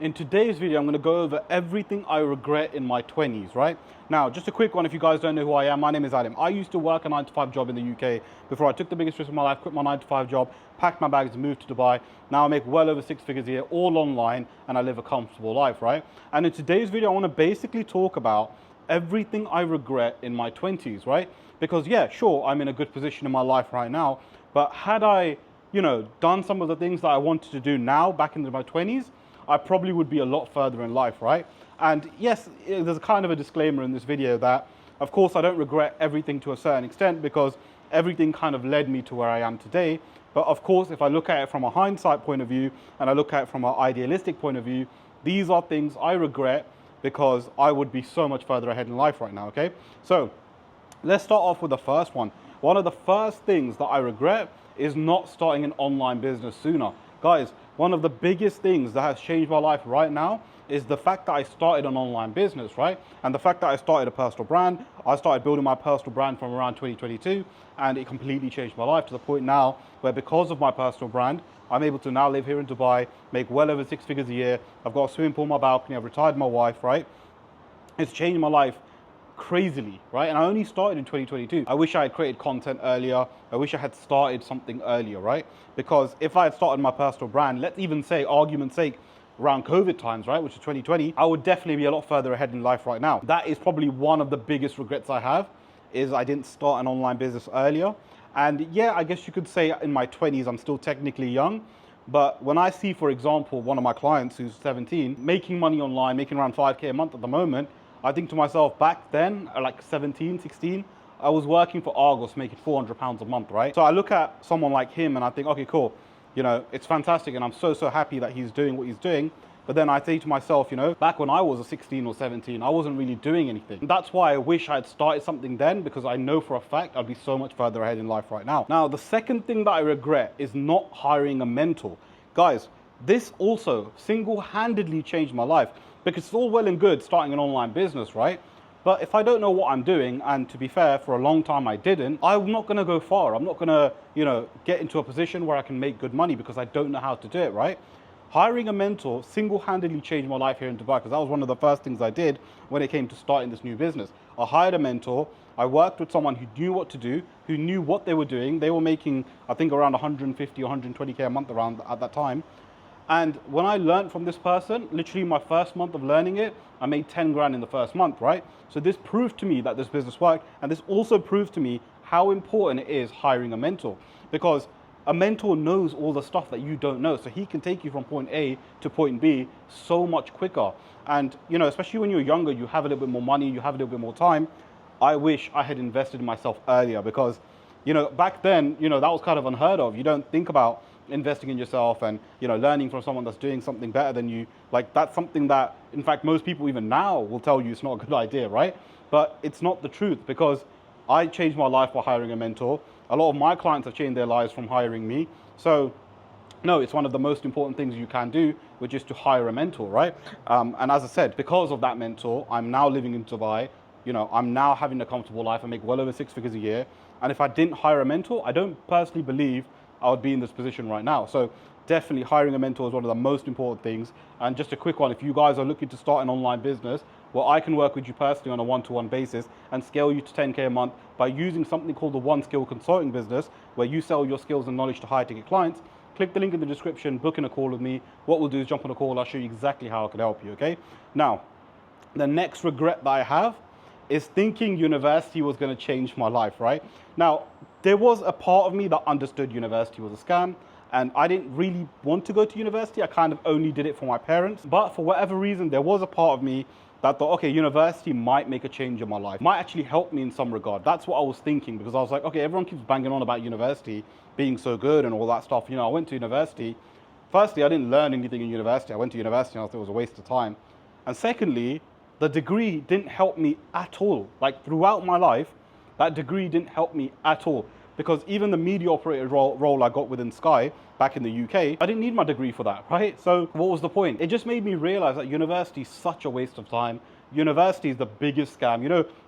In today's video, I'm going to go over everything I regret in my 20s, right? Now, just a quick one if you guys don't know who I am. My name is Alim. I used to work a 9-to-5 job in the UK before I took the biggest risk of my life, quit my 9-to-5 job, packed my bags and moved to Dubai. Now I make well over 6 figures a year, all online, and I live a comfortable life, right? And in today's video, I want to basically talk about everything I regret in my 20s, right? Because yeah, sure, I'm in a good position in my life right now, but had I, done some of the things that I wanted to do now back in my 20s, I probably would be a lot further in life, right? And yes, there's kind of a disclaimer in this video that, of course, I don't regret everything to a certain extent because everything kind of led me to where I am today. But of course, if I look at it from a hindsight point of view and I look at it from an idealistic point of view, these are things I regret because I would be so much further ahead in life right now, okay? So let's start off with the first one. One of the first things that I regret is not starting an online business sooner. Guys, one of the biggest things that has changed my life right now is the fact that I started an online business, right? And the fact that I started a personal brand. I started building my personal brand from around 2022, and it completely changed my life to the point now where because of my personal brand, I'm able to now live here in Dubai, make well over 6 figures a year. I've got a swimming pool on my balcony, I've retired my wife, right? It's changed my life crazily, right? And I only started in 2022. I wish I had created content earlier. I wish I had started something earlier, right? Because if I had started my personal brand, let's even say, argument's sake, around COVID times, right, which is 2020, I would definitely be a lot further ahead in life right now. That is probably one of the biggest regrets I have, is I didn't start an online business earlier. And yeah, I guess you could say in my 20s, I'm still technically young. But when I see, for example, one of my clients who's 17, making money online, making around 5K a month at the moment, I think to myself, back then, like 17, 16, I was working for Argos making £400 a month, right? So I look at someone like him and I think, okay, cool. It's fantastic and I'm so happy that he's doing what he's doing. But then I say to myself, back when I was a 16 or 17, I wasn't really doing anything. And that's why I wish I had started something then, because I know for a fact I'd be so much further ahead in life right now. Now, the second thing that I regret is not hiring a mentor. Guys, this also single-handedly changed my life, because it's all well and good starting an online business, right? But if I don't know what I'm doing, and to be fair, for a long time I didn't, I'm not gonna go far. I'm not gonna, get into a position where I can make good money because I don't know how to do it, right? Hiring a mentor single-handedly changed my life here in Dubai, because that was one of the first things I did when it came to starting this new business. I hired a mentor. I worked with someone who knew what to do, who knew what they were doing. They were making, I think, around 150 or 120K a month around at that time. And when I learned from this person, literally my first month of learning it, I made 10 grand in the first month, right? So this proved to me that this business worked. And this also proved to me how important it is hiring a mentor, because a mentor knows all the stuff that you don't know. So he can take you from point A to point B so much quicker. And, especially when you're younger, you have a little bit more money, you have a little bit more time. I wish I had invested in myself earlier because, back then, that was kind of unheard of. You don't think about investing in yourself and learning from someone that's doing something better than you. Like, that's something that, in fact, most people even now will tell you it's not a good idea, right? But it's not the truth, because I changed my life by hiring a mentor. A lot of my clients have changed their lives from hiring me. So no, it's one of the most important things you can do, which is to hire a mentor, right? And as I said, because of that mentor, I'm now living in Dubai. I'm now having a comfortable life. I make well over 6 figures a year. And if I didn't hire a mentor, I don't personally believe I would be in this position right now. So definitely hiring a mentor is one of the most important things. And just a quick one, if you guys are looking to start an online business, well, I can work with you personally on a one-to-one basis and scale you to 10K a month by using something called the One Skill Consulting business, where you sell your skills and knowledge to high ticket clients. Click the link in the description, book in a call with me. What we'll do is jump on a call. I'll show you exactly how I can help you, okay? Now, the next regret that I have is thinking university was going to change my life, right? Now, there was a part of me that understood university was a scam, and I didn't really want to go to university. I kind of only did it for my parents. But for whatever reason, there was a part of me that thought, okay, university might make a change in my life, might actually help me in some regard. That's what I was thinking, because I was like, okay, everyone keeps banging on about university being so good and all that stuff. I went to university. Firstly, I didn't learn anything in university. I went to university and I thought it was a waste of time. And secondly, the degree didn't help me at all. Like, throughout my life, that degree didn't help me at all. Because even the media operator role I got within Sky back in the UK, I didn't need my degree for that, right? So what was the point? It just made me realize that university is such a waste of time. University is the biggest scam.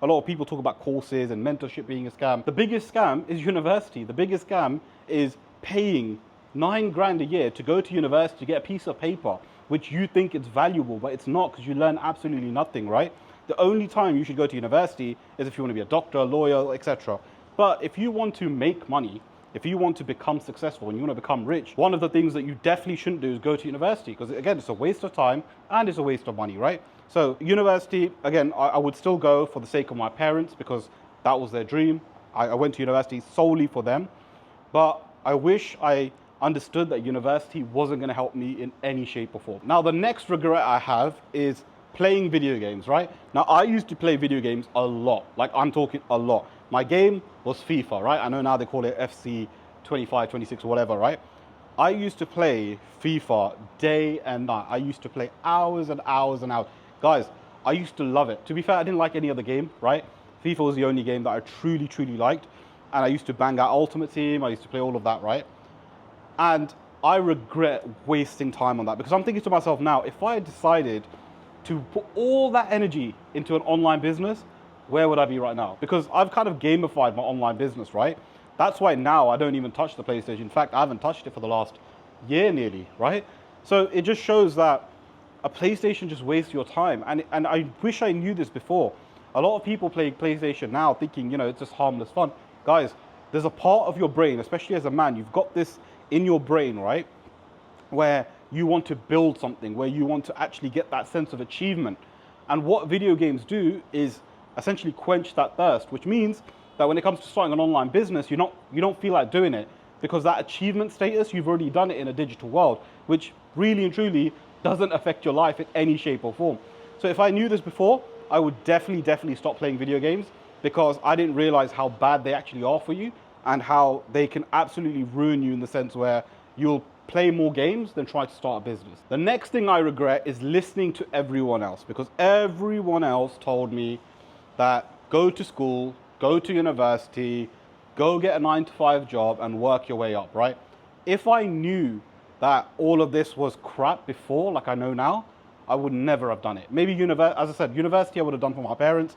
A lot of people talk about courses and mentorship being a scam. The biggest scam is university. The biggest scam is paying 9 grand a year to go to university to get a piece of paper which you think it's valuable, but it's not, because you learn absolutely nothing, right? The only time you should go to university is if you want to be a doctor, lawyer, etc. But if you want to make money, if you want to become successful and you want to become rich, one of the things that you definitely shouldn't do is go to university, because again, it's a waste of time and it's a waste of money, right? So university, again, I would still go for the sake of my parents, because that was their dream. I went to university solely for them. But I wish I understood that university wasn't going to help me in any shape or form. Now, the next regret I have is playing video games, right? Now, I used to play video games a lot. Like, I'm talking a lot. My game was FIFA, right? I know now they call it FC 25, 26, or whatever, right? I used to play FIFA day and night. I used to play hours and hours and hours. Guys, I used to love it. To be fair, I didn't like any other game, right? FIFA was the only game that I truly, truly liked. And I used to bang out Ultimate Team. I used to play all of that, right? And I regret wasting time on that, because I'm thinking to myself now, if I had decided to put all that energy into an online business, where would I be right now? Because I've kind of gamified my online business, right? That's why now I don't even touch the PlayStation. In fact, I haven't touched it for the last year nearly, right? So it just shows that a PlayStation just wastes your time. And I wish I knew this before. A lot of people play PlayStation now thinking, it's just harmless fun. Guys, there's a part of your brain, especially as a man, you've got this in your brain, right? Where you want to build something, where you want to actually get that sense of achievement. And what video games do is essentially quench that thirst, which means that when it comes to starting an online business, you don't feel like doing it, because that achievement status, you've already done it in a digital world, which really and truly doesn't affect your life in any shape or form. So if I knew this before, I would definitely stop playing video games, because I didn't realize how bad they actually are for you and how they can absolutely ruin you, in the sense where you'll play more games than try to start a business. The next thing I regret is listening to everyone else, because everyone else told me that go to school, go to university, go get a 9-to-5 job and work your way up, right? If I knew that all of this was crap before, like I know now, I would never have done it. Maybe, as I said, university I would have done for my parents.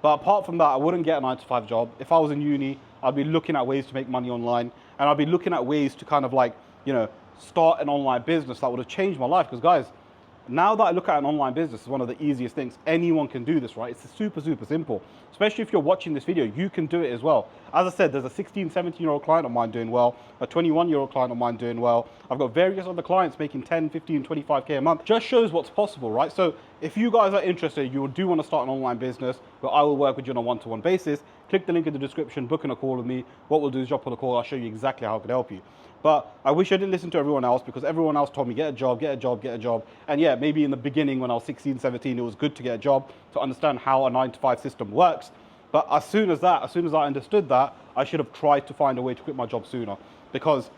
But apart from that, I wouldn't get a 9-to-5 job. If I was in uni, I'd be looking at ways to make money online. And I'd be looking at ways to kind of like, start an online business that would have changed my life. Because guys, now that I look at an online business, it's one of the easiest things. Anyone can do this, right? It's super simple. Especially if you're watching this video, you can do it as well. As I said, there's a 16, 17-year-old client of mine doing well, a 21-year-old client of mine doing well. I've got various other clients making 10, 15, 25K a month. Just shows what's possible, right? So if you guys are interested, you do want to start an online business, where I will work with you on a one-to-one basis, click the link in the description, book in a call with me. What we'll do is jump on a call. I'll show you exactly how I can help you. But I wish I didn't listen to everyone else, because everyone else told me, get a job, get a job, get a job. And yeah, maybe in the beginning when I was 16, 17, it was good to get a job to understand how a 9-to-5 system works. But as soon as I understood that, I should have tried to find a way to quit my job sooner. Because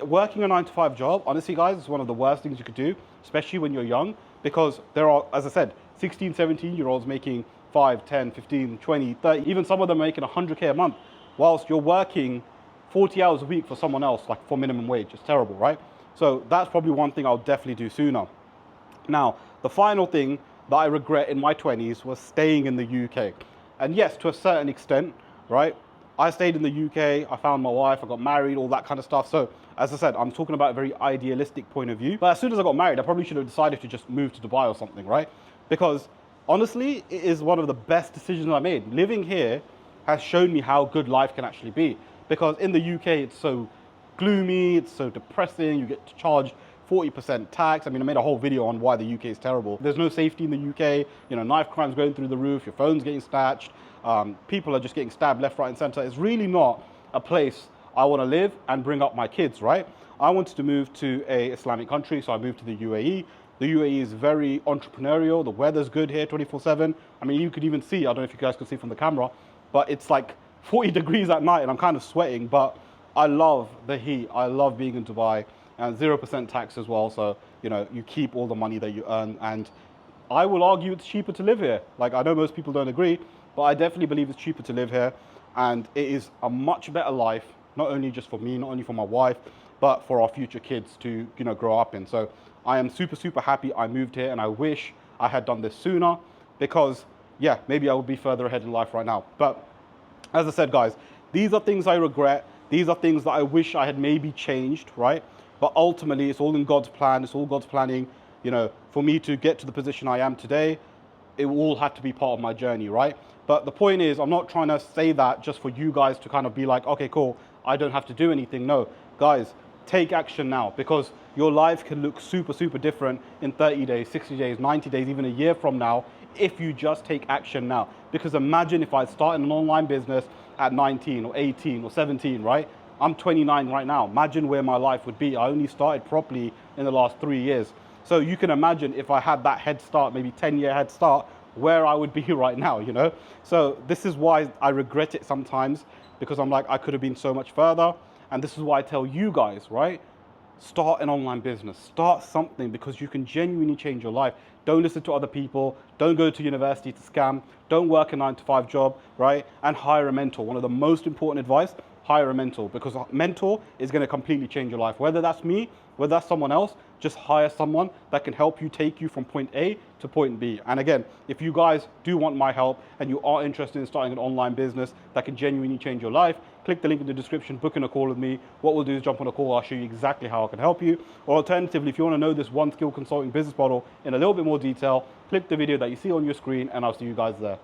working a 9-to-5 job, honestly guys, is one of the worst things you could do, especially when you're young. Because there are, as I said, 16, 17-year-olds making 5, 10, 15, 20, 30, even some of them making 100K a month, whilst you're working 40 hours a week for someone else, like for minimum wage. It's terrible, right? So that's probably one thing I'll definitely do sooner. Now, the final thing that I regret in my 20s was staying in the UK. And yes, to a certain extent, right? I stayed in the UK, I found my wife, I got married, all that kind of stuff. So as I said, I'm talking about a very idealistic point of view. But as soon as I got married, I probably should have decided to just move to Dubai or something, right? Because honestly, it is one of the best decisions I made. Living here has shown me how good life can actually be. Because in the UK, it's so gloomy, it's so depressing, you get charged 40% tax. I mean, I made a whole video on why the UK is terrible. There's no safety in the UK, knife crime's going through the roof, your phone's getting snatched, people are just getting stabbed left, right, and center. It's really not a place I want to live and bring up my kids, right? I wanted to move to a Islamic country, so I moved to the UAE. The UAE is very entrepreneurial, the weather's good here 24/7. I mean, you could even see, I don't know if you guys can see from the camera, but it's like 40 degrees at night and I'm kind of sweating, but I love the heat. I love being in Dubai, and 0% tax as well. So, you keep all the money that you earn, and I will argue it's cheaper to live here. Like, I know most people don't agree, but I definitely believe it's cheaper to live here, and it is a much better life, not only just for me, not only for my wife, but for our future kids to, grow up in. So I am super happy I moved here, and I wish I had done this sooner, because yeah, maybe I would be further ahead in life right now. But as I said, guys, these are things I regret. These are things that I wish I had maybe changed, right? But ultimately, it's all in God's plan. It's all God's planning. You know, for me to get to the position I am today, it all had to be part of my journey, right? But the point is, I'm not trying to say that just for you guys to kind of be like, okay, cool, I don't have to do anything. No, guys, take action now, because your life can look super, super different in 30 days, 60 days, 90 days, even a year from now, if you just take action now. Because imagine if I started an online business at 19 or 18 or 17, right? I'm 29 right now. Imagine where my life would be. I only started properly in the last 3 years. So you can imagine if I had that head start, maybe 10-year head start, where I would be right now, you know? So this is why I regret it sometimes, because I'm like, I could have been so much further. And this is why I tell you guys, right? Start an online business, start something, because you can genuinely change your life. Don't listen to other people. Don't go to university to scam. Don't work a 9-to-5 job, right? And hire a mentor. One of the most important advice, hire a mentor, because a mentor is going to completely change your life. Whether that's me, whether that's someone else, just hire someone that can help you take you from point A to point B. And again, if you guys do want my help and you are interested in starting an online business that can genuinely change your life, click the link in the description, book in a call with me. What we'll do is jump on a call. I'll show you exactly how I can help you. Or alternatively, if you want to know this one skill consulting business model in a little bit more detail, click the video that you see on your screen and I'll see you guys there.